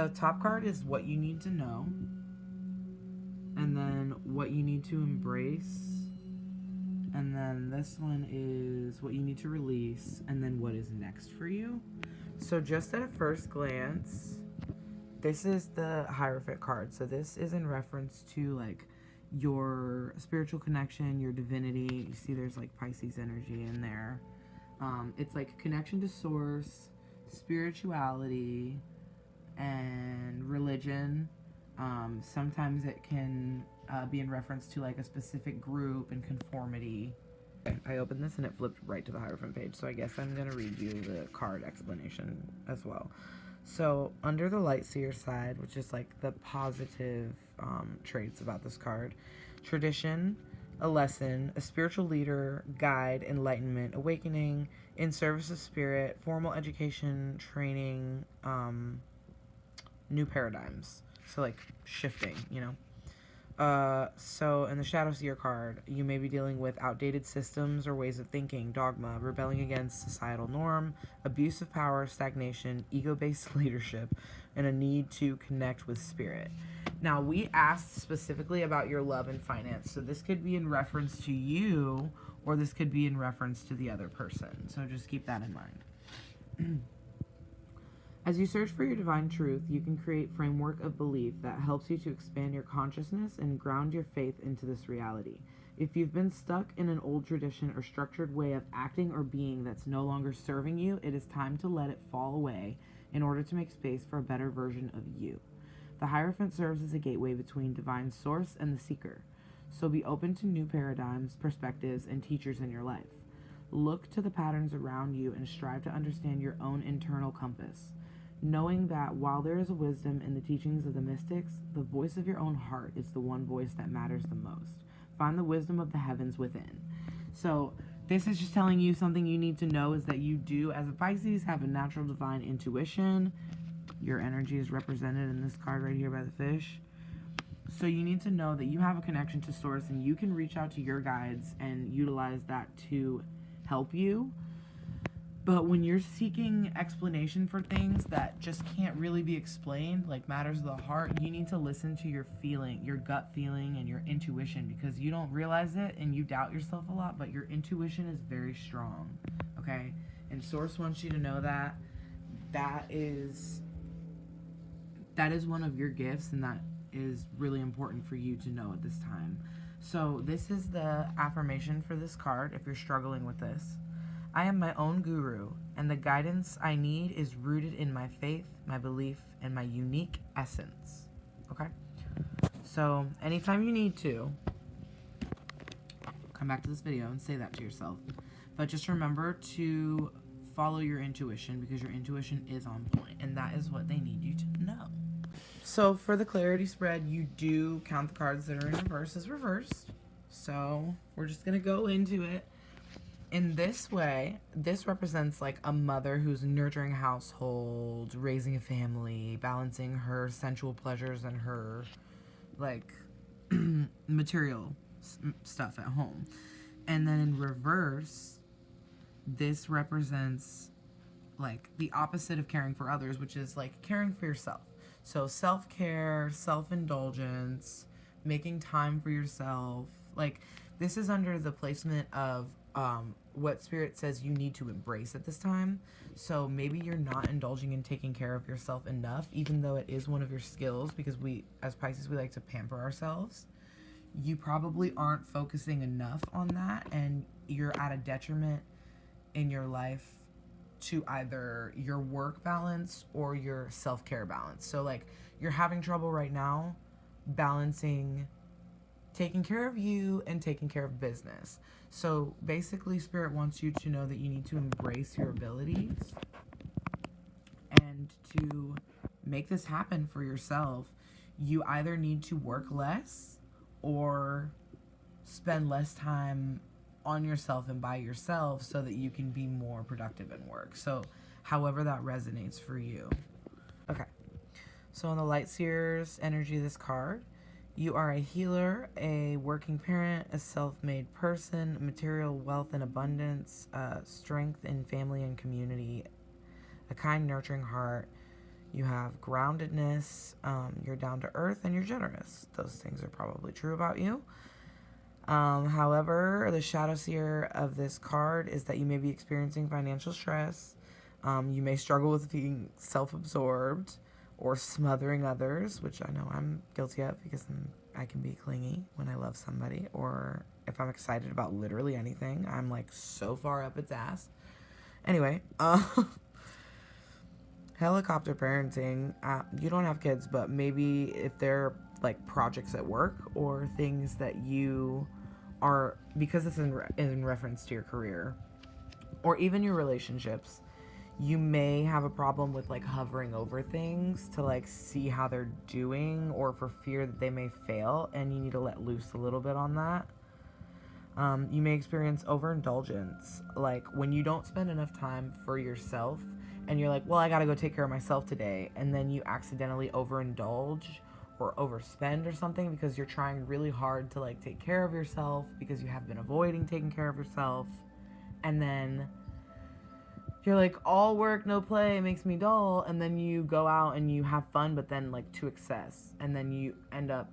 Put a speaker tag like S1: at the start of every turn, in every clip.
S1: the top card is what you need to know, and then what you need to embrace, and then this one is what you need to release, and then what is next for you. So just at a first glance, this is the Hierophant card. So this is in reference to like your spiritual connection, your divinity. You see there's like Pisces energy in there. It's like connection to source, spirituality, and religion. Sometimes it can be in reference to like a specific group and conformity. Okay, I opened this and it flipped right to the Hierophant page, so I guess I'm going to read you the card explanation as well. So under the Light Seer side, which is like the positive traits about this card: tradition, a lesson, a spiritual leader, guide, enlightenment, awakening, in service of spirit, formal education, training, new paradigms. So like shifting, you know. So in the Shadow Seer card, you may be dealing with outdated systems or ways of thinking, dogma, rebelling against societal norm, abuse of power, stagnation, ego-based leadership, and a need to connect with spirit. Now, we asked specifically about your love and finance, so this could be in reference to you, or this could be in reference to the other person, so just keep that in mind. As you search for your divine truth, you can create framework of belief that helps you to expand your consciousness and ground your faith into this reality. If you've been stuck in an old tradition or structured way of acting or being that's no longer serving you, it is time to let it fall away in order to make space for a better version of you. The Hierophant serves as a gateway between divine source and the seeker. So be open to new paradigms, perspectives, and teachers in your life. Look to the patterns around you and strive to understand your own internal compass, knowing that while there is a wisdom in the teachings of the mystics, the voice of your own heart is the one voice that matters the most. Find the wisdom of the heavens within. So this is just telling you something you need to know is that you do, as a Pisces, have a natural divine intuition. Your energy is represented in this card right here by the fish. So you need to know that you have a connection to source and you can reach out to your guides and utilize that to help you. But when you're seeking explanation for things that just can't really be explained, like matters of the heart, you need to listen to your feeling, your gut feeling, and your intuition, because you don't realize it and you doubt yourself a lot, but your intuition is very strong, okay? And Source wants you to know that that is one of your gifts, and that is really important for you to know at this time. So this is the affirmation for this card if you're struggling with this. I am my own guru, and the guidance I need is rooted in my faith, my belief, and my unique essence. Okay? So, anytime you need to, come back to this video and say that to yourself. But just remember to follow your intuition, because your intuition is on point, and that is what they need you to know. So, for the clarity spread, you do count the cards that are in reverse as reversed. So, we're just going to go into it. In this way, this represents like a mother who's nurturing a household, raising a family, balancing her sensual pleasures and her like material stuff at home. And then in reverse, this represents like the opposite of caring for others, which is like caring for yourself. So self-care, self-indulgence, making time for yourself. Like this is under the placement of what Spirit says you need to embrace at this time. So maybe you're not indulging in taking care of yourself enough, even though it is one of your skills, because we, as Pisces, we like to pamper ourselves. You probably aren't focusing enough on that, and you're at a detriment in your life to either your work balance or your self-care balance. So like you're having trouble right now balancing taking care of you and taking care of business. So basically, Spirit wants you to know that you need to embrace your abilities, and to make this happen for yourself, you either need to work less or spend less time on yourself and by yourself so that you can be more productive in work. So however that resonates for you. Okay. So in the Light Seer's energy of this card, you are a healer, a working parent, a self-made person, material wealth and abundance, strength in family and community, a kind, nurturing heart. You have groundedness, you're down to earth, and you're generous. Those things are probably true about you. However, the shadow seer of this card is that you may be experiencing financial stress. You may struggle with being self-absorbed or smothering others, which I know I'm guilty of because I can be clingy when I love somebody, or if I'm excited about literally anything, I'm like so far up its ass. Anyway, helicopter parenting, you don't have kids, but maybe if they're like projects at work or things that you are, because it's in reference to your career or even your relationships, you may have a problem with like hovering over things to like see how they're doing, or for fear that they may fail, and you need to let loose a little bit on that. You may experience overindulgence, like when you don't spend enough time for yourself and you're like, well, I gotta go take care of myself today, and then you accidentally overindulge or overspend or something because you're trying really hard to like take care of yourself because you have been avoiding taking care of yourself, and then you're like, all work, no play, it makes me dull, and then you go out and you have fun, but then like to excess, and then you end up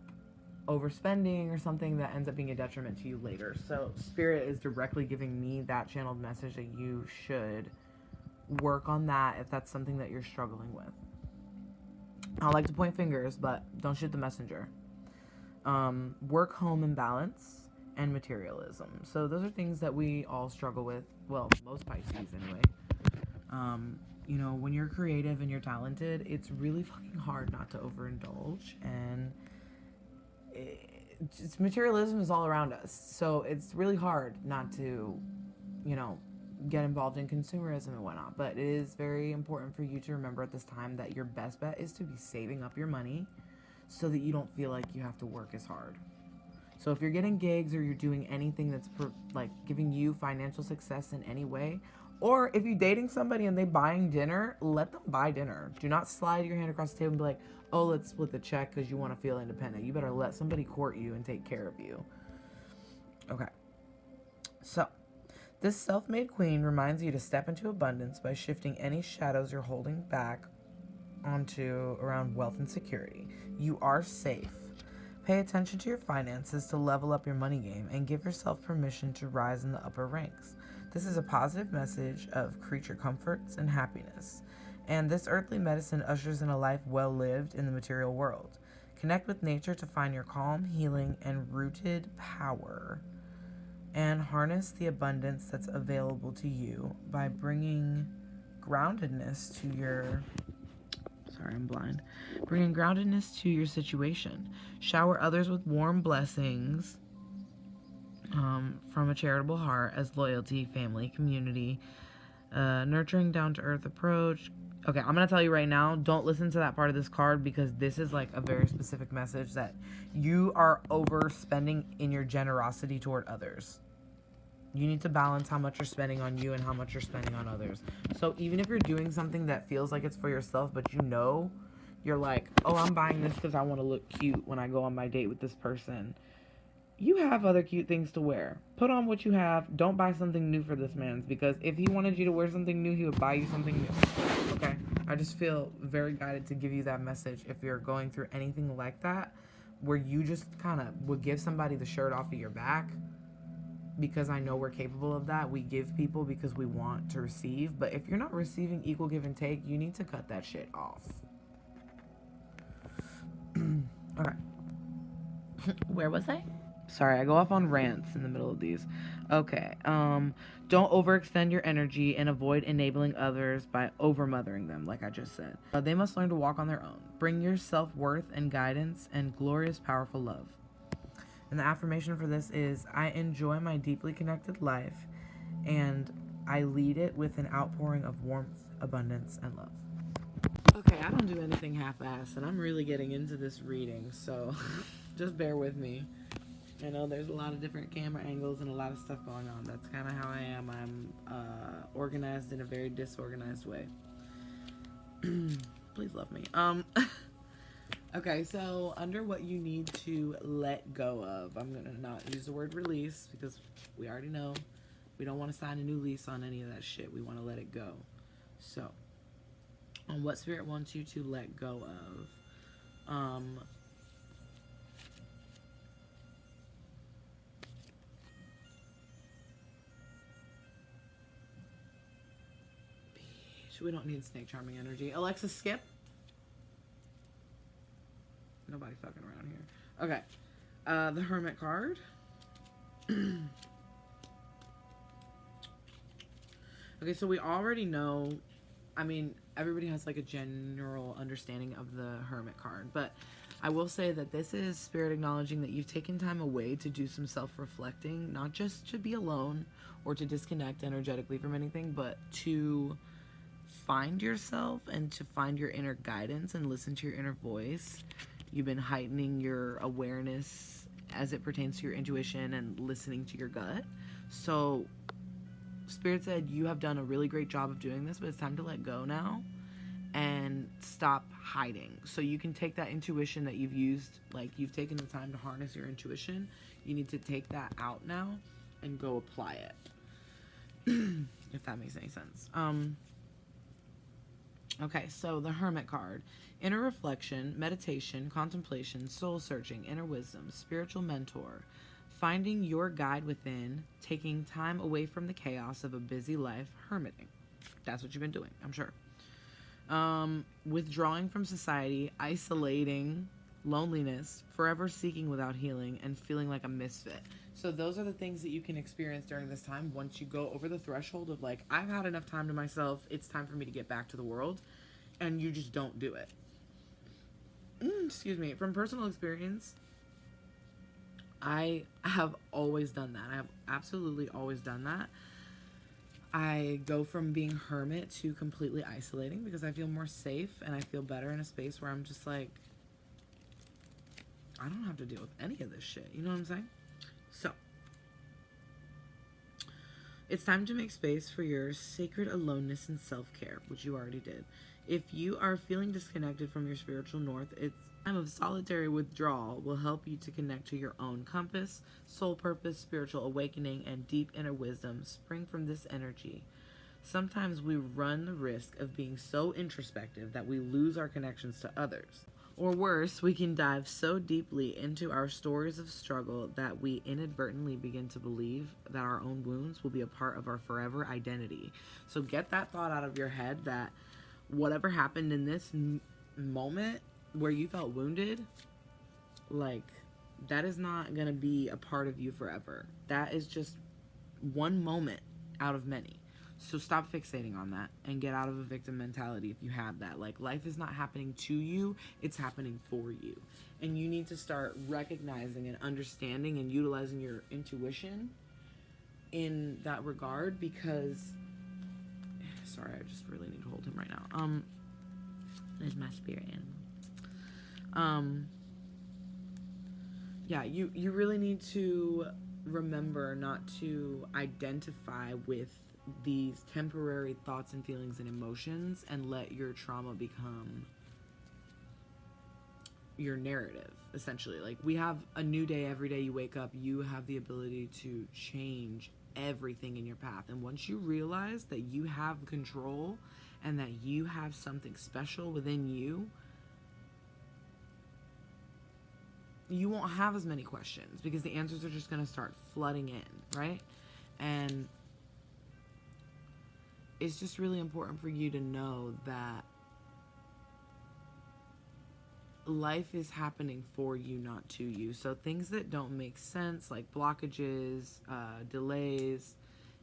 S1: overspending or something that ends up being a detriment to you later. So Spirit is directly giving me that channeled message that you should work on that if that's something that you're struggling with. I like to point fingers, but don't shoot the messenger. Work, home, and balance, and materialism. So those are things that we all struggle with. Well, most Pisces anyway. You know, when you're creative and you're talented, it's really fucking hard not to overindulge, and materialism is all around us. So it's really hard not to, you know, get involved in consumerism and whatnot. But it is very important for you to remember at this time that your best bet is to be saving up your money so that you don't feel like you have to work as hard. So if you're getting gigs or you're doing anything that's like giving you financial success in any way, or if you're dating somebody and they buying dinner, let them buy dinner. Do not slide your hand across the table and be like, oh, let's split the check because you want to feel independent. You better let somebody court you and take care of you. Okay. So this self-made queen reminds you to step into abundance by shifting any shadows you're holding back onto around wealth and security. You are safe. Pay attention to your finances to level up your money game and give yourself permission to rise in the upper ranks. This is a positive message of creature comforts and happiness. And this earthly medicine ushers in a life well lived in the material world. Connect with nature to find your calm, healing, and rooted power. And harness the abundance that's available to you by bringing groundedness to your... Sorry, I'm blind. Bringing groundedness to your situation. Shower others with warm blessings from a charitable heart as loyalty, family, community, nurturing, down-to-earth approach. Okay, I'm going to tell you right now, don't listen to that part of this card because this is like a very specific message that you are overspending in your generosity toward others. You need to balance how much you're spending on you and how much you're spending on others. So even if you're doing something that feels like it's for yourself, but you know, you're like, oh, I'm buying this because I want to look cute when I go on my date with this person. You have other cute things to wear. Put on what you have. Don't buy something new for this man, because if he wanted you to wear something new, he would buy you something new. Okay? I just feel very guided to give you that message if you're going through anything like that, where you just kind of would give somebody the shirt off of your back. Because I know we're capable of that. We give people because we want to receive. But if you're not receiving equal give and take, you need to cut that shit off. Okay. Where was I? Sorry, I go off on rants in the middle of these. Okay. Don't overextend your energy and avoid enabling others by overmothering them, like I just said. They must learn to walk on their own. Bring your self-worth and guidance and glorious, powerful love. And the affirmation for this is, I enjoy my deeply connected life, and I lead it with an outpouring of warmth, abundance, and love. Okay, I don't do anything half-assed, and I'm really getting into this reading, so just bear with me. I know there's a lot of different camera angles and a lot of stuff going on. That's kind of how I am. I'm organized in a very disorganized way. Please love me. Okay, so under what you need to let go of, I'm going to not use the word release because we already know we don't want to sign a new lease on any of that shit. We want to let it go. So, on what Spirit wants you to let go of. We don't need snake charming energy. Alexa, skip. Nobody fucking around here. Okay. The Hermit card. Okay, so we already know, I mean, everybody has like a general understanding of the Hermit card, but I will say that this is Spirit acknowledging that you've taken time away to do some self-reflecting, not just to be alone or to disconnect energetically from anything, but to find yourself and to find your inner guidance and listen to your inner voice. You've been heightening your awareness as it pertains to your intuition and listening to your gut. So Spirit said you have done a really great job of doing this, but it's time to let go now and stop hiding. So you can take that intuition that you've used, like you've taken the time to harness your intuition. You need to take that out now and go apply it. If that makes any sense. Okay, so the Hermit card. Inner reflection, meditation, contemplation, soul searching, inner wisdom, spiritual mentor, finding your guide within, taking time away from the chaos of a busy life, hermiting. That's what you've been doing, I'm sure. Withdrawing from society, isolating, loneliness, forever seeking without healing, and feeling like a misfit. So those are the things that you can experience during this time once you go over the threshold of like, I've had enough time to myself, it's time for me to get back to the world, and you just don't do it. Excuse me. From personal experience, I have always done that. I have absolutely always done that. I go from being hermit to completely isolating because I feel more safe and I feel better in a space where I'm just like, I don't have to deal with any of this shit. You know what I'm saying? So, it's time to make space for your sacred aloneness and self-care, which you already did. If you are feeling disconnected from your spiritual north, it's time of solitary withdrawal will help you to connect to your own compass, soul purpose, spiritual awakening, and deep inner wisdom spring from this energy. Sometimes we run the risk of being so introspective that we lose our connections to others. Or worse, we can dive so deeply into our stories of struggle that we inadvertently begin to believe that our own wounds will be a part of our forever identity. So get that thought out of your head that whatever happened in this moment where you felt wounded, like, that is not going to be a part of you forever. That is just one moment out of many. So stop fixating on that and get out of a victim mentality if you have that. Like, life is not happening to you, it's happening for you. And you need to start recognizing and understanding and utilizing your intuition in that regard because, sorry, I just really need to hold him right now. There's my spirit animal. Yeah, you really need to remember not to identify with these temporary thoughts and feelings and emotions and let your trauma become your narrative, essentially. Like, we have a new day every day you wake up. You have the ability to change everything in your path. And once you realize that you have control and that you have something special within you, you won't have as many questions because the answers are just going to start flooding in, right? And it's just really important for you to know that life is happening for you, not to you. So things that don't make sense, like blockages, delays,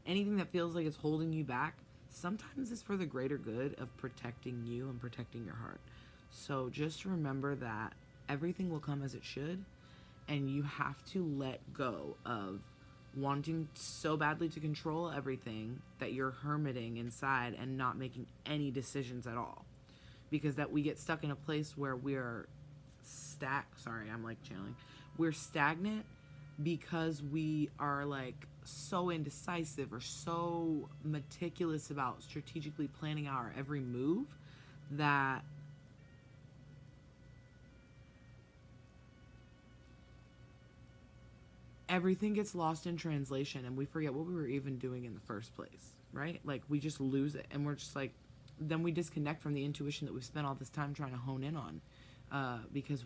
S1: anything that feels like it's holding you back, sometimes it's for the greater good of protecting you and protecting your heart. So just remember that everything will come as it should, and you have to let go of wanting so badly to control everything that you're hermiting inside and not making any decisions at all. Because that we get stuck in a place where we're we're stagnant because we are like so indecisive or so meticulous about strategically planning out our every move that everything gets lost in translation and we forget what we were even doing in the first place, right? Like, we just lose it and we're just like, then we disconnect from the intuition that we've spent all this time trying to hone in on, because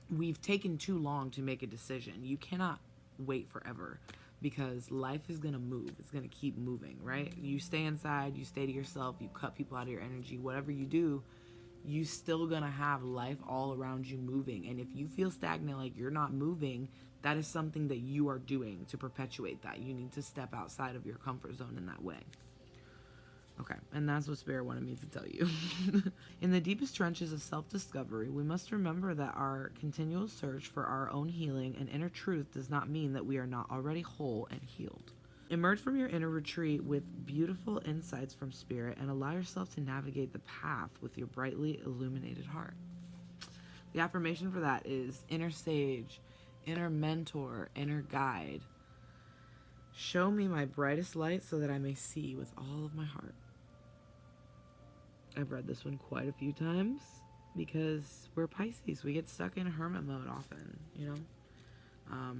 S1: we've taken too long to make a decision. You cannot wait forever, because life is going to move. It's going to keep moving, right? You stay inside, you stay to yourself, you cut people out of your energy, whatever you do, you still going to have life all around you moving. And if you feel stagnant, like you're not moving, that is something that you are doing to perpetuate that. You need to step outside of your comfort zone in that way. Okay, and that's what Spirit wanted me to tell you. In the deepest trenches of self-discovery, we must remember that our continual search for our own healing and inner truth does not mean that we are not already whole and healed. Emerge from your inner retreat with beautiful insights from Spirit and allow yourself to navigate the path with your brightly illuminated heart. The affirmation for that is inner sage, inner mentor, inner guide. Show me my brightest light so that I may see with all of my heart. I've read this one quite a few times because we're Pisces. We get stuck in hermit mode often, you know?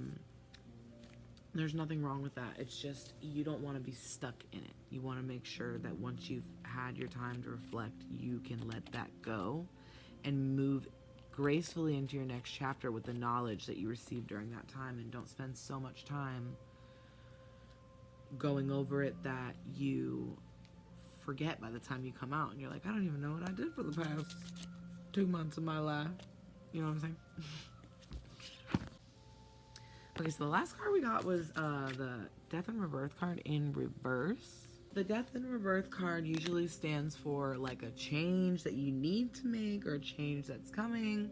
S1: There's nothing wrong with that. It's just you don't want to be stuck in it. You want to make sure that once you've had your time to reflect, you can let that go and move gracefully into your next chapter with the knowledge that you received during that time, and don't spend so much time going over it that you forget by the time you come out and you're like, I don't even know what I did for the past 2 months of my life. You know what I'm saying? Okay, so the last card we got was the Death and Rebirth card in reverse. The Death and Rebirth card usually stands for like a change that you need to make, or a change that's coming,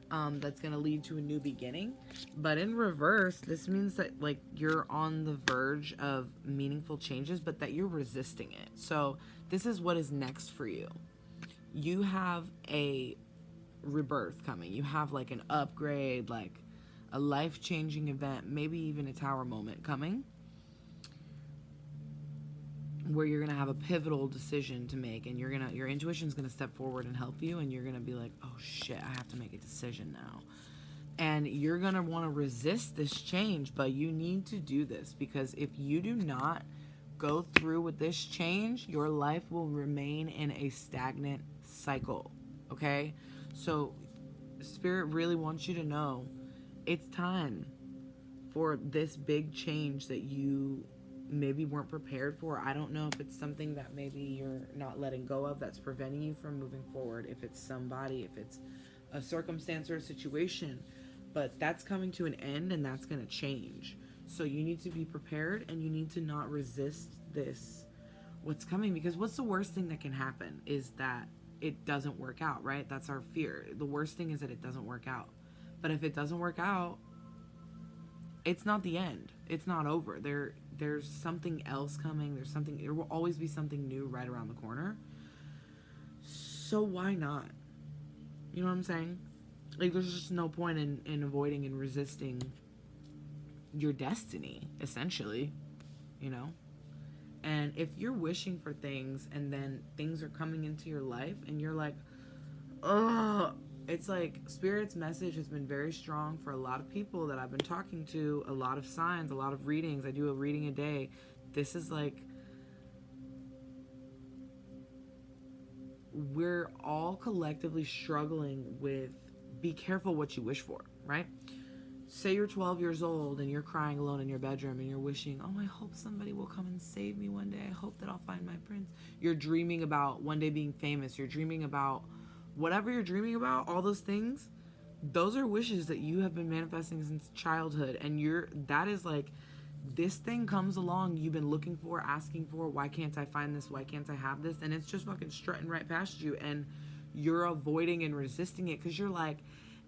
S1: that's going to lead to a new beginning. But in reverse, this means that like you're on the verge of meaningful changes, but that you're resisting it. So this is what is next for you. You have a rebirth coming. You have like an upgrade, like a life-changing event, maybe even a tower moment coming, where you're gonna have a pivotal decision to make, and your intuition's gonna step forward and help you, and you're gonna be like, oh shit, I have to make a decision now. And you're gonna want to resist this change, but you need to do this, because if you do not go through with this change, your life will remain in a stagnant cycle. Okay? So Spirit really wants you to know it's time for this big change that you maybe weren't prepared for. I don't know if it's something that maybe you're not letting go of that's preventing you from moving forward, if it's somebody, if it's a circumstance or a situation, but that's coming to an end, and that's going to change. So you need to be prepared, and you need to not resist this, what's coming, because what's the worst thing that can happen is that it doesn't work out, right? That's our fear. The worst thing is that it doesn't work out. But if it doesn't work out, it's not the end. It's not over. There's something else coming. There will always be something new right around the corner. So why not? You know what I'm saying? Like, there's just no point in avoiding and resisting your destiny, essentially, you know? And if you're wishing for things and then things are coming into your life and you're like, oh, it's like Spirit's message has been very strong for a lot of people that I've been talking to, a lot of signs, a lot of readings. I do a reading a day. This is like, we're all collectively struggling with, be careful what you wish for, right? Say you're 12 years old and you're crying alone in your bedroom and you're wishing, oh, I hope somebody will come and save me one day. I hope that I'll find my prince. You're dreaming about one day being famous. You're dreaming about whatever you're dreaming about, all those things, those are wishes that you have been manifesting since childhood. And that is like, this thing comes along, you've been looking for, asking for, why can't I find this? Why can't I have this? And it's just fucking strutting right past you, and you're avoiding and resisting it because you're like,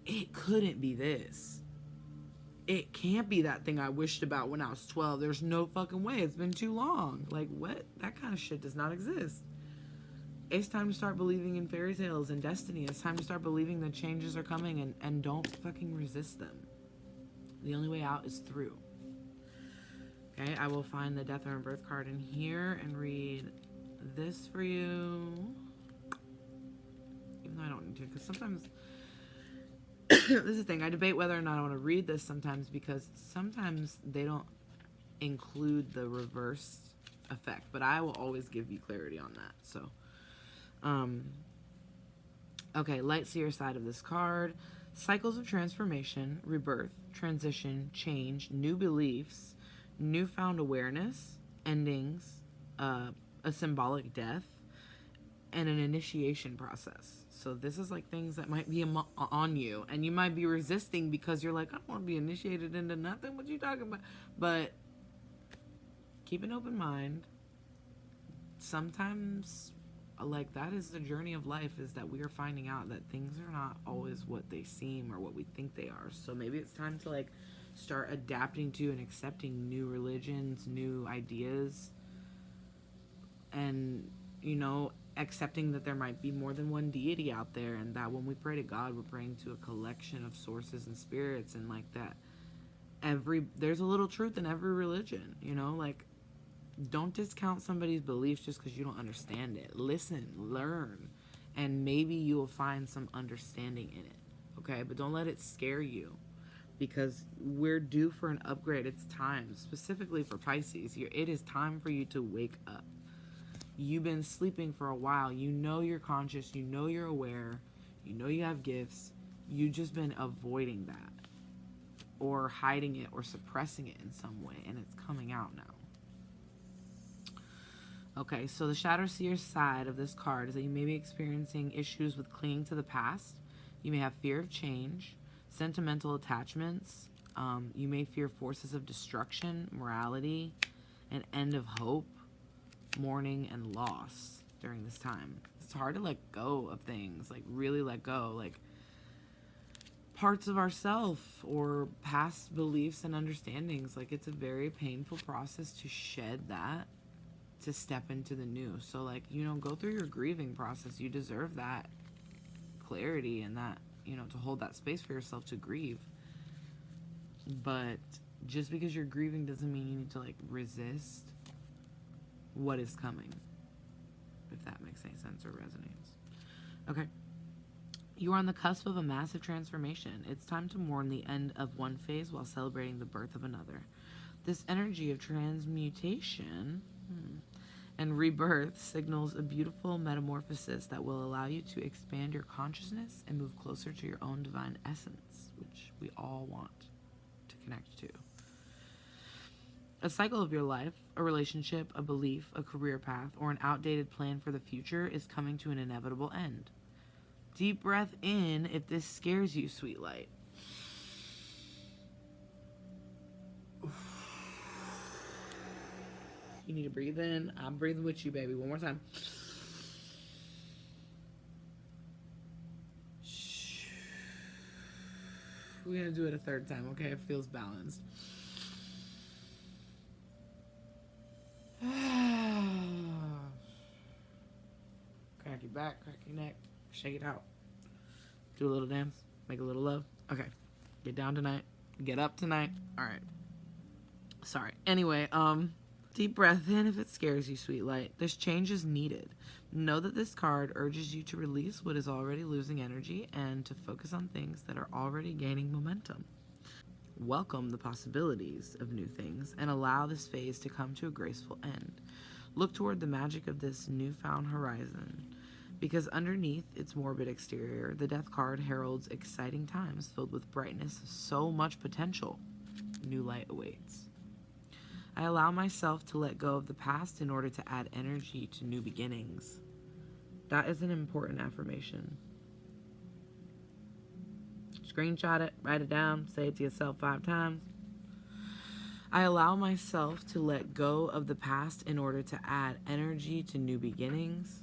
S1: it couldn't be this. It can't be that thing I wished about when I was 12. There's no fucking way. It's been too long. Like, what? That kind of shit does not exist. It's time to start believing in fairy tales and destiny. It's time to start believing that changes are coming, and don't fucking resist them. The only way out is through. Okay, I will find the Death and Rebirth card in here and read this for you. Even though I don't need to, because sometimes this is the thing. I debate whether or not I want to read this sometimes, because sometimes they don't include the reverse effect, but I will always give you clarity on that. So Okay, light seer side of this card. Cycles of transformation, rebirth, transition, change, new beliefs, newfound awareness, endings, a symbolic death, and an initiation process. So this is like things that might be on you, and you might be resisting because you're like, I don't want to be initiated into nothing. What you talking about? But keep an open mind. Sometimes, like, that is the journey of life, is that we are finding out that things are not always what they seem or what we think they are. So maybe it's time to like start adapting to and accepting new religions, new ideas, and accepting that there might be more than one deity out there, and that when we pray to God, we're praying to a collection of sources and spirits, and like that there's a little truth in every religion, like, don't discount somebody's beliefs just because you don't understand it. Listen, learn, and maybe you will find some understanding in it, okay? But don't let it scare you, because we're due for an upgrade. It's time, specifically for Pisces. It is time for you to wake up. You've been sleeping for a while. You know you're conscious. You know you're aware. You know you have gifts. You've just been avoiding that, or hiding it, or suppressing it in some way, and it's coming out now. Okay, so the Shadow Seer side of this card is that you may be experiencing issues with clinging to the past. You may have fear of change, sentimental attachments. You may fear forces of destruction, morality, an end of hope, mourning, and loss during this time. It's hard to let go of things, like really let go, like parts of ourselves or past beliefs and understandings. Like, it's a very painful process to shed that, to step into the new. So like, go through your grieving process. You deserve that clarity and that, to hold that space for yourself to grieve. But just because you're grieving doesn't mean you need to like resist what is coming, if that makes any sense or resonates. Okay. You are on the cusp of a massive transformation. It's time to mourn the end of one phase while celebrating the birth of another. This energy of transmutation and rebirth signals a beautiful metamorphosis that will allow you to expand your consciousness and move closer to your own divine essence, which we all want to connect to. A cycle of your life, a relationship, a belief, a career path, or an outdated plan for the future is coming to an inevitable end. Deep breath in if this scares you, sweet light. You need to breathe in. I'm breathing with you, baby. One more time. We're going to do it a third time, okay? It feels balanced. Crack your back, crack your neck, shake it out. Do a little dance, make a little love. Okay, get down tonight, get up tonight. All right. Sorry. Anyway, deep breath in if it scares you, sweet light. This change is needed. Know that this card urges you to release what is already losing energy and to focus on things that are already gaining momentum. Welcome the possibilities of new things and allow this phase to come to a graceful end. Look toward the magic of this newfound horizon, because underneath its morbid exterior, the Death card heralds exciting times filled with brightness, so much potential. New light awaits. I allow myself to let go of the past in order to add energy to new beginnings. That is an important affirmation. Screenshot it, write it down, say it to yourself 5 times. I allow myself to let go of the past in order to add energy to new beginnings.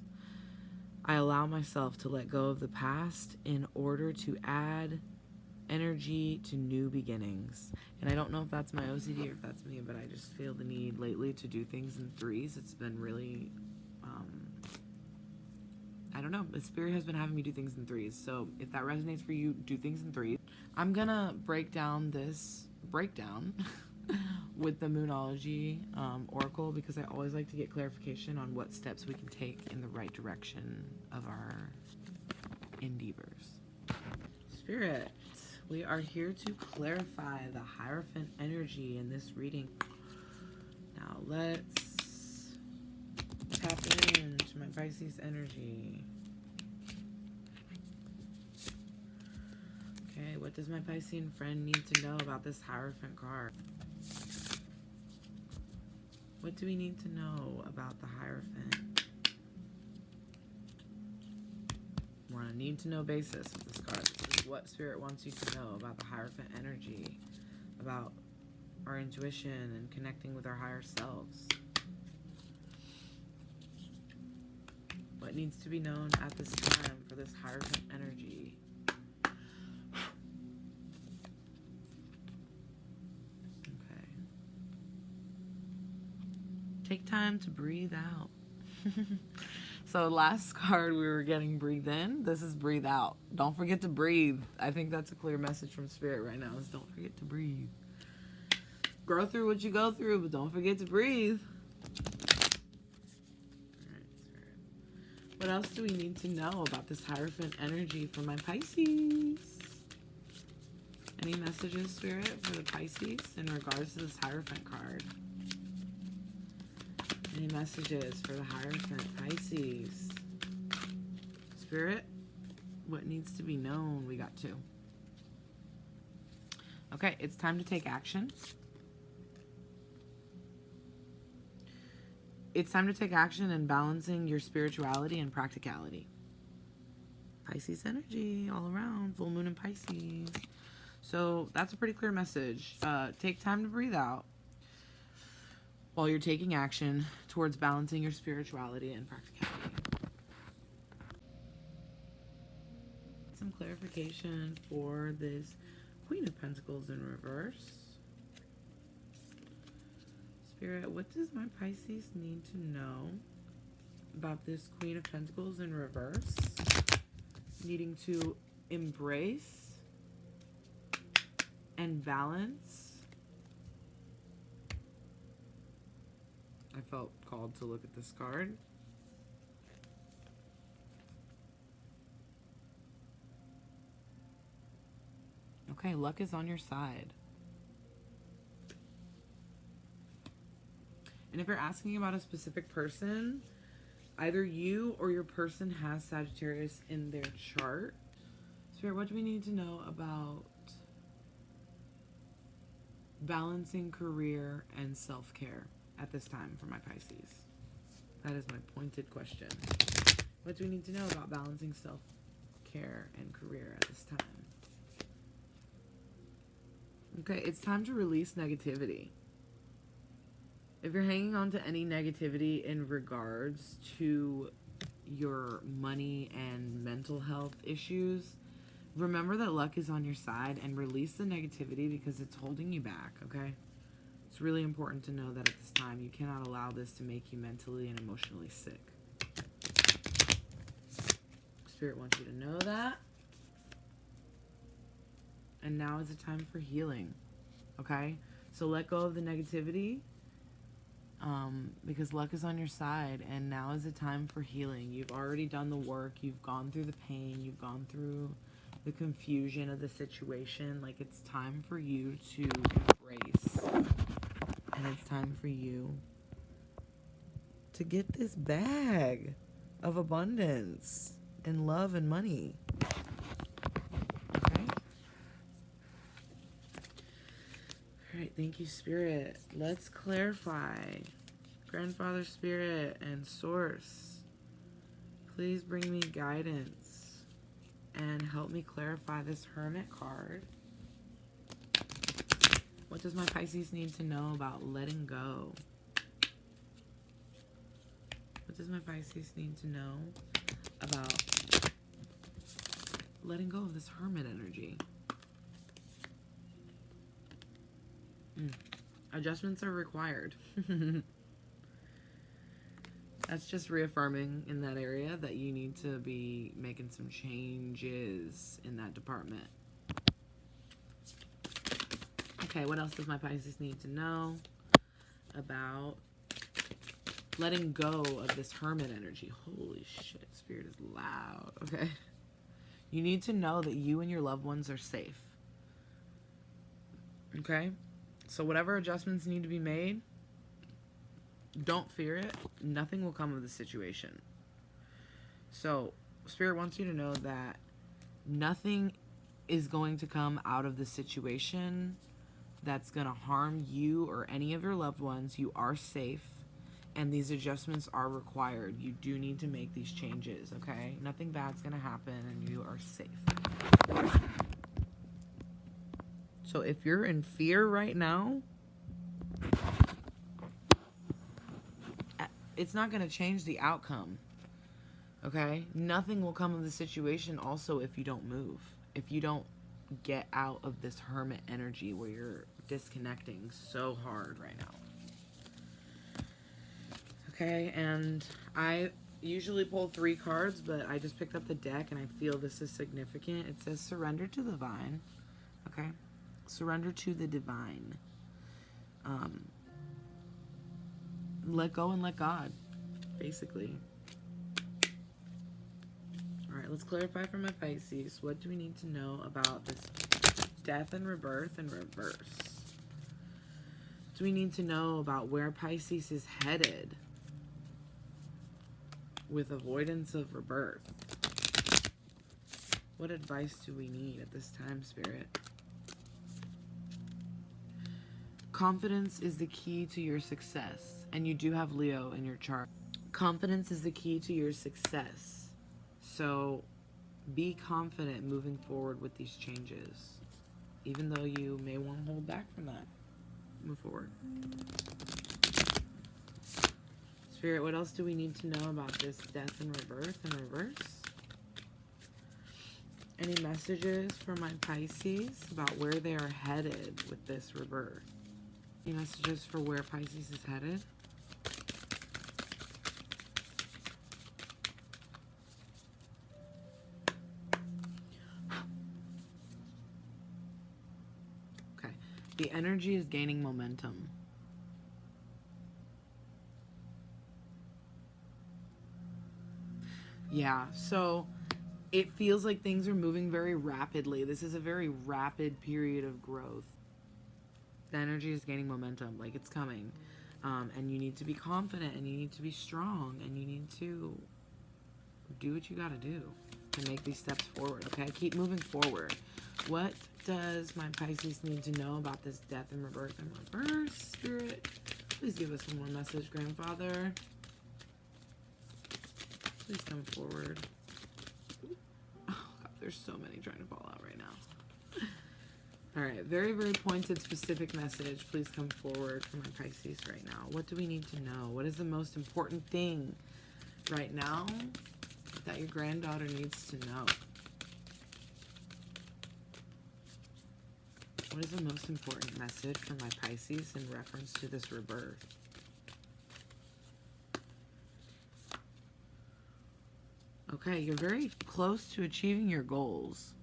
S1: I allow myself to let go of the past in order to add energy to new beginnings. And I don't know if that's my OCD or if that's me, but I just feel the need lately to do things in threes. It's been really, I don't know, the spirit has been having me do things in threes. So if that resonates for you, do things in threes. I'm gonna break down this breakdown with the Moonology Oracle, because I always like to get clarification on what steps we can take in the right direction of our endeavors. Spirit, we are here to clarify the Hierophant energy in this reading. Now let's tap into my Pisces energy. Okay, what does my Piscean friend need to know about this Hierophant card? What do we need to know about the Hierophant? We're on a need-to-know basis with this card. This is what Spirit wants you to know about the Hierophant energy, about our intuition and connecting with our higher selves. What needs to be known at this time for this Hierophant energy? Okay. Take time to breathe out. So last card we were getting breathe in. This is breathe out. Don't forget to breathe. I think that's a clear message from Spirit right now, is don't forget to breathe. Grow through what you go through, but don't forget to breathe. What else do we need to know about this Hierophant energy for my Pisces? Any messages, Spirit, for the Pisces in regards to this Hierophant card? Any messages for the Hierophant Pisces? Spirit, what needs to be known? We got 2. Okay, it's time to take action. It's time to take action in balancing your spirituality and practicality. Pisces energy all around. Full moon in Pisces. So that's a pretty clear message. Take time to breathe out while you're taking action towards balancing your spirituality and practicality. Some clarification for this Queen of Pentacles in reverse. Spirit, what does my Pisces need to know about this Queen of Pentacles in reverse? Needing to embrace and balance. I felt called to look at this card. Okay, luck is on your side. And if you're asking about a specific person, either you or your person has Sagittarius in their chart. Spirit, what do we need to know about balancing career and self-care at this time for my Pisces? That is my pointed question. What do we need to know about balancing self-care and career at this time? Okay, it's time to release negativity. If you're hanging on to any negativity in regards to your money and mental health issues, remember that luck is on your side and release the negativity because it's holding you back, okay? It's really important to know that at this time you cannot allow this to make you mentally and emotionally sick. Spirit wants you to know that. And now is the time for healing, okay? So let go of the negativity. Because luck is on your side, and now is the time for healing. You've already done the work. You've gone through the pain. You've gone through the confusion of the situation. Like, it's time for you to embrace, and it's time for you to get this bag of abundance and love and money. Okay? All right, thank you, Spirit. Let's clarify. Grandfather Spirit and Source, please bring me guidance and help me clarify this Hermit card. What does my Pisces need to know about letting go? What does my Pisces need to know about letting go of this Hermit energy? Adjustments are required. That's just reaffirming in that area that you need to be making some changes in that department. Okay, what else does my Pisces need to know about letting go of this Hermit energy? Holy shit, Spirit is loud. Okay. You need to know that you and your loved ones are safe. Okay? So whatever adjustments need to be made, don't fear it. Nothing will come of the situation. So, Spirit wants you to know that nothing is going to come out of the situation that's going to harm you or any of your loved ones. You are safe, and these adjustments are required. You do need to make these changes, okay? Nothing bad's going to happen, and you are safe. So if you're in fear right now, it's not going to change the outcome, okay? Nothing will come of the situation also if you don't move. If you don't get out of this hermit energy where you're disconnecting so hard right now. Okay, and I usually pull 3 cards, but I just picked up the deck and I feel this is significant. It says surrender to the divine. Okay, surrender to the divine. Let go and let God, basically. Alright, let's clarify for my Pisces. What do we need to know about this death and rebirth in reverse? Do we need to know about where Pisces is headed with avoidance of rebirth? What advice do we need at this time, Spirit? Confidence is the key to your success, and you do have Leo in your chart. Confidence is the key to your success. So be confident moving forward with these changes, even though you may want to hold back from that. Move forward. Spirit, what else do we need to know about this death and rebirth in reverse? Any messages for my Pisces about where they are headed with this rebirth? Any messages for where Pisces is headed? Okay. The energy is gaining momentum. Yeah, so it feels like things are moving very rapidly. This is a very rapid period of growth. The energy is gaining momentum, like it's coming. And you need to be confident, and you need to be strong, and you need to do what you gotta do to make these steps forward, okay? Keep moving forward. What does my Pisces need to know about this death and rebirth in reverse? Spirit, please give us one more message, Grandfather. Please come forward. Oh, God, there's so many trying to fall out right now. All right, very, very pointed, specific message. Please come forward for my Pisces right now. What do we need to know? What is the most important thing right now that your granddaughter needs to know? What is the most important message for my Pisces in reference to this rebirth? Okay, you're very close to achieving your goals.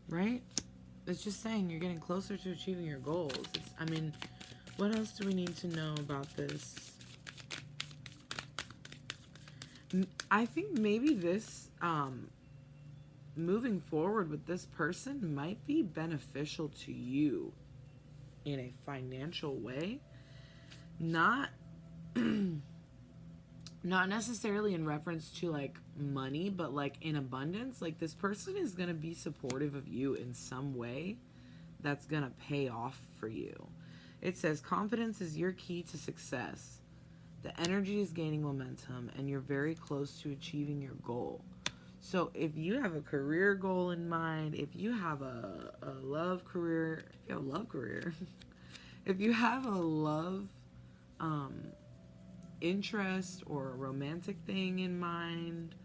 S1: Right? It's just saying you're getting closer to achieving your goals. I mean, what else do we need to know about this? I think maybe this, moving forward with this person might be beneficial to you in a financial way. Not necessarily in reference to like money, but like in abundance. Like this person is going to be supportive of you in some way that's going to pay off for you. It says confidence is your key to success. The energy is gaining momentum, and you're very close to achieving your goal. So if you have a career goal in mind, if you have a love career, if you have a love career, if you have a love interest or a romantic thing in mind,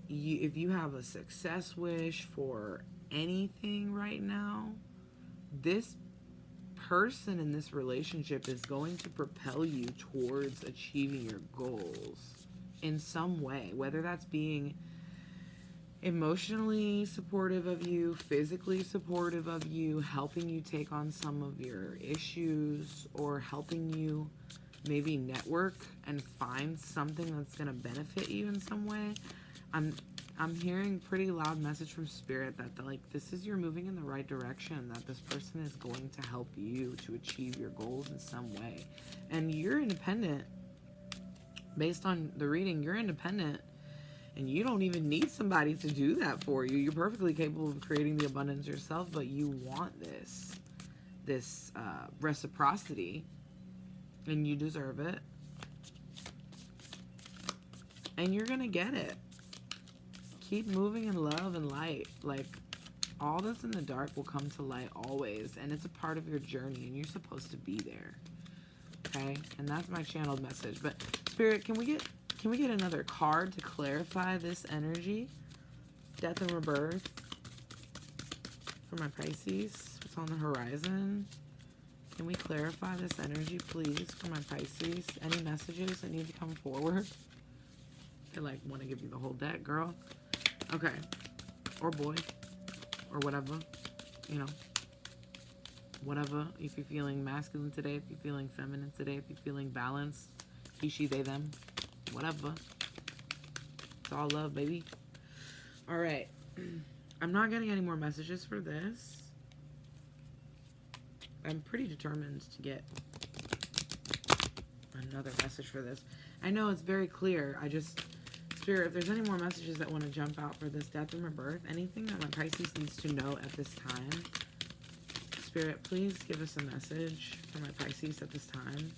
S1: if you have a success wish for anything right now, this person in this relationship is going to propel you towards achieving your goals in some way, whether that's being emotionally supportive of you, physically supportive of you, helping you take on some of your issues, or helping you maybe network and find something that's going to benefit you in some way. I'm hearing pretty loud message from Spirit that, like, this is you're moving in the right direction, that this person is going to help you to achieve your goals in some way. And you're independent. Based on the reading, you're independent. And you don't even need somebody to do that for you. You're perfectly capable of creating the abundance yourself, but you want this reciprocity. And you deserve it. And you're going to get it. Keep moving in love and light. Like, all that's in the dark will come to light always. And it's a part of your journey. And you're supposed to be there. Okay? And that's my channeled message. But, Spirit, can we get another card to clarify this energy? Death and rebirth. For my Pisces. What's on the horizon? Can we clarify this energy, please, for my Pisces? Any messages that need to come forward? I, like, want to give you the whole deck, girl. Okay. Or boy. Or whatever. You know. Whatever. If you're feeling masculine today, if you're feeling feminine today, if you're feeling balanced, he, she, they, them. Whatever. It's all love, baby. Alright. I'm not getting any more messages for this. I'm pretty determined to get another message for this. I know it's very clear. I just... Spirit, if there's any more messages that want to jump out for this death and rebirth, anything that my Pisces needs to know at this time, Spirit, please give us a message for my Pisces at this time.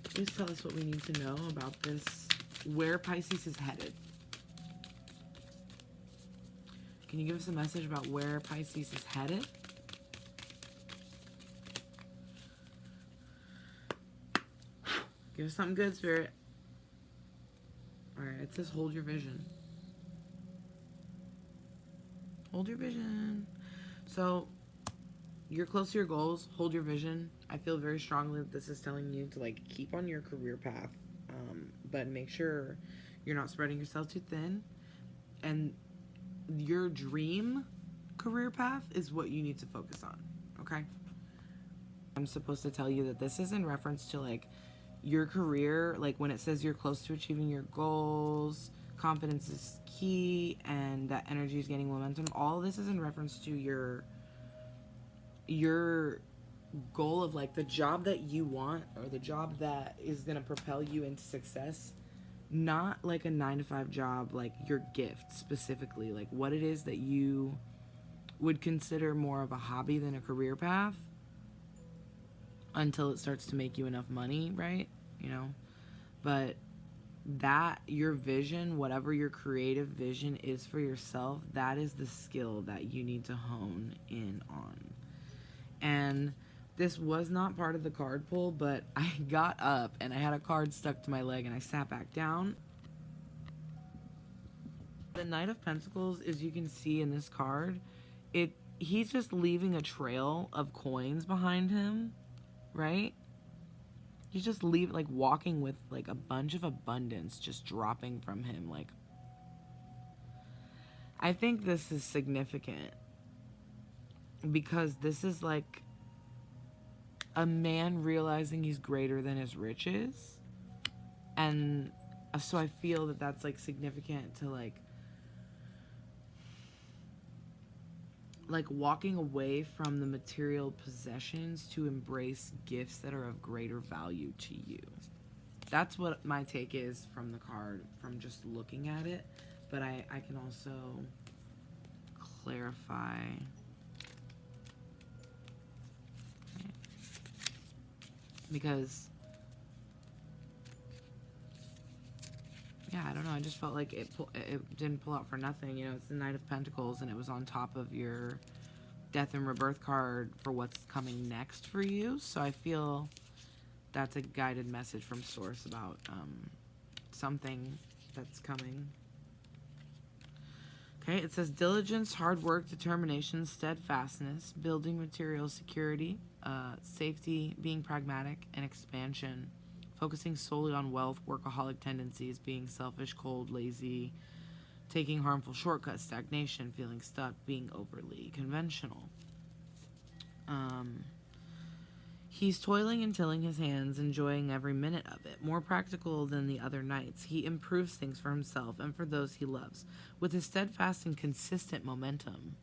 S1: Please tell us what we need to know about this, where Pisces is headed. Can you give us a message about where Pisces is headed? Give us something good, Spirit. Alright, it says hold your vision. Hold your vision. So, you're close to your goals. Hold your vision. I feel very strongly that this is telling you to, like, keep on your career path. But make sure you're not spreading yourself too thin. And your dream career path is what you need to focus on. Okay? I'm supposed to tell you that this is in reference to, like, your career, like when it says you're close to achieving your goals, confidence is key, and that energy is gaining momentum. All this is in reference to your goal of, like, the job that you want, or the job that is going to propel you into success. Not like a 9-to-5 job, like your gift specifically, like what it is that you would consider more of a hobby than a career path. Until it starts to make you enough money, right? You know? But that, your vision, whatever your creative vision is for yourself, that is the skill that you need to hone in on. And this was not part of the card pull, but I got up and I had a card stuck to my leg and I sat back down. The Knight of Pentacles, as you can see in this card, he's just leaving a trail of coins behind him. Right? He's just like walking with like a bunch of abundance just dropping from him. Like, I think this is significant because this is like a man realizing he's greater than his riches. And so I feel that that's like significant to like walking away from the material possessions to embrace gifts that are of greater value to you. That's what my take is from the card, from just looking at it. But I can also clarify. Because, yeah, I don't know. I just felt like it didn't pull out for nothing. You know, it's the Knight of Pentacles, and it was on top of your Death and Rebirth card for what's coming next for you. So I feel that's a guided message from Source about something that's coming. Okay, it says diligence, hard work, determination, steadfastness, building material security, safety, being pragmatic, and expansion. Focusing solely on wealth, workaholic tendencies, being selfish, cold, lazy, taking harmful shortcuts, stagnation, feeling stuck, being overly conventional. He's toiling and tilling his hands, enjoying every minute of it. More practical than the other nights, he improves things for himself and for those he loves, with his steadfast and consistent momentum.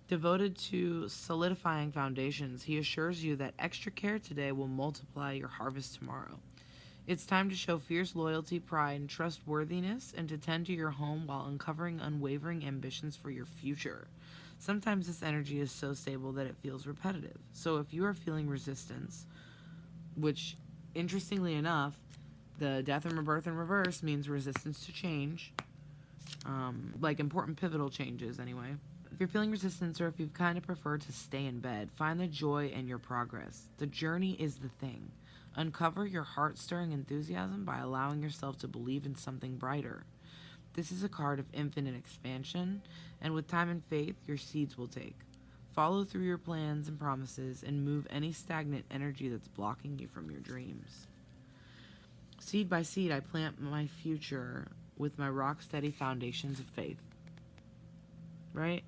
S1: Devoted to solidifying foundations, he assures you that extra care today will multiply your harvest tomorrow. It's time to show fierce loyalty, pride, and trustworthiness, and to tend to your home while uncovering unwavering ambitions for your future. Sometimes this energy is so stable that it feels repetitive. So if you are feeling resistance, which, interestingly enough, the death and rebirth in reverse means resistance to change, like important pivotal changes anyway. If you're feeling resistance, or if you kind of prefer to stay in bed, find the joy in your progress. The journey is the thing. Uncover your heart-stirring enthusiasm by allowing yourself to believe in something brighter. This is a card of infinite expansion, and with time and faith, your seeds will take. Follow through your plans and promises, and move any stagnant energy that's blocking you from your dreams. Seed by seed, I plant my future with my rock-steady foundations of faith. Right?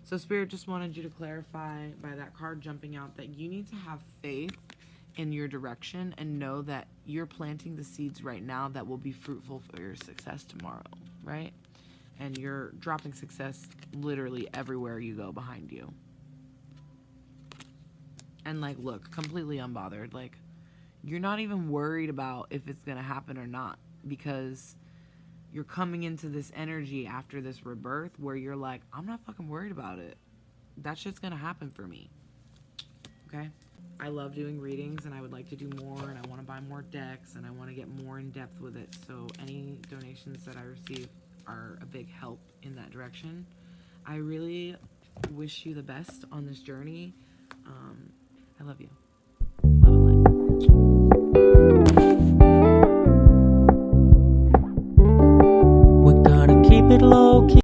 S1: So Spirit just wanted you to clarify by that card jumping out that you need to have faith in your direction and know that you're planting the seeds right now that will be fruitful for your success tomorrow, right? And you're dropping success literally everywhere you go behind you. And like, look, completely unbothered. Like, you're not even worried about if it's going to happen or not, because you're coming into this energy after this rebirth where you're like, I'm not fucking worried about it. That shit's going to happen for me. Okay? I love doing readings, and I would like to do more, and I want to buy more decks, and I want to get more in depth with it. So any donations that I receive are a big help in that direction. I really wish you the best on this journey. I love you. Love and light.